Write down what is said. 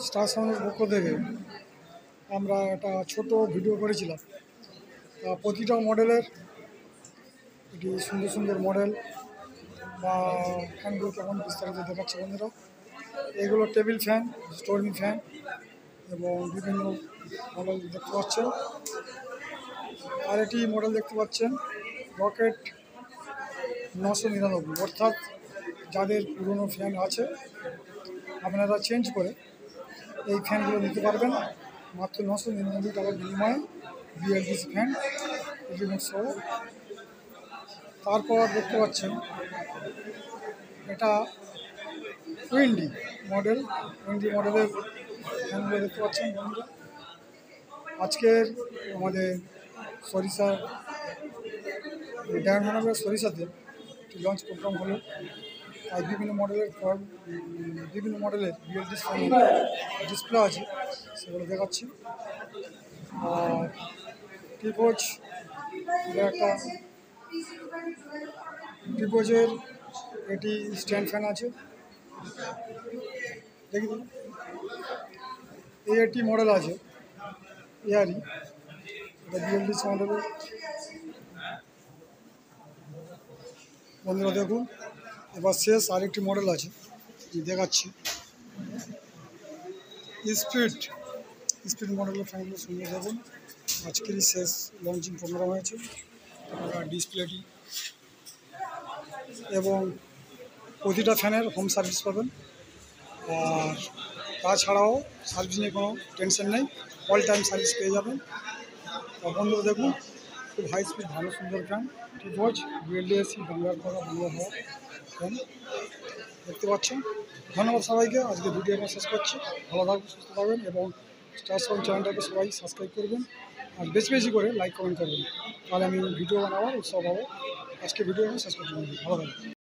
Star সাউন্ডের পক্ষ থেকে আমরা একটা ছোট ভিডিও করেছিলাম। প্রতিটা মডেলের এটি সুন্দর সুন্দর মডেল বা ফ্যানগুলো কেমন বিস্তারিত দেখাচ্ছে বন্ধুরা। এগুলো টেবিল ফ্যান, স্টোরিং ফ্যান এবং বিভিন্ন মডেল দেখতে পাচ্ছেন। আর এটি মডেল দেখতে পাচ্ছেন রকেট 999, অর্থাৎ যাদের পুরনো ফ্যান আছে আপনারা চেঞ্জ করে এই ফ্যানগুলো নিতে পারবেন মাত্র 999 টাকার বিনিময়ে। বিএলডিসি ফ্যান রিমোট সহ। তারপর দেখতে পাচ্ছেন এটা উইন্ডি মডেলের ফ্যানগুলো দেখতে পাচ্ছেন বন্ধুরা। আজকের আমাদের সরিষা ডায়মন্ডনগর সরিষাতে একটি লঞ্চ প্রোগ্রাম হলো। আর বিভিন্ন মডেলের বিএলডিসি ফ্যান ডিসপ্লে আছে, সেগুলো দেখাচ্ছি। আর টিপোজ, একটা টিপোজের এটি স্ট্যান্ড ফ্যান আছে, দেখি এই একটি মডেল আছে এয়ারি, এটা বিএলডিসি মডেলের। বন্ধুরা দেখুন, এবার শেষ আরেকটি মডেল আছে দেখাচ্ছি, স্পিড মডেলের ফ্যানগুলো সুন্দর দেখুন। আজকেরই শেষ লঞ্চিং প্রোগ্রাম হয়েছে। ডিসপ্লেটি এবং প্রতিটা ফ্যানের হোম সার্ভিস পাবেন। আর তাছাড়াও সার্ভিস নিয়ে কোনো টেনশন নেই, অল টাইম সার্ভিস পেয়ে যাবেন। বন্ধুরা দেখুন, খুব হাই স্পিড ভালো সুন্দর ফ্যান টিপোজ বিএলডিসি বাংলার করা বাংলা হওয়া ফ্যান দেখতে পাচ্ছেন। ধন্যবাদ সবাইকে, আজকে ভিডিও আমরা শেষ করছি। ভালো থাকবেন, সুস্থ থাকবেন এবং স্টার সাউন্ড চ্যানেলটাকে সবাই সাবস্ক্রাইব করবেন আর বেশি বেশি করে লাইক কমেন্ট করবেন, তাহলে আমি ভিডিও বানাবার উৎসাহ পাবো। আজকে ভিডিও আমি শেষ করতে পারবো। ভালো থাকবেন।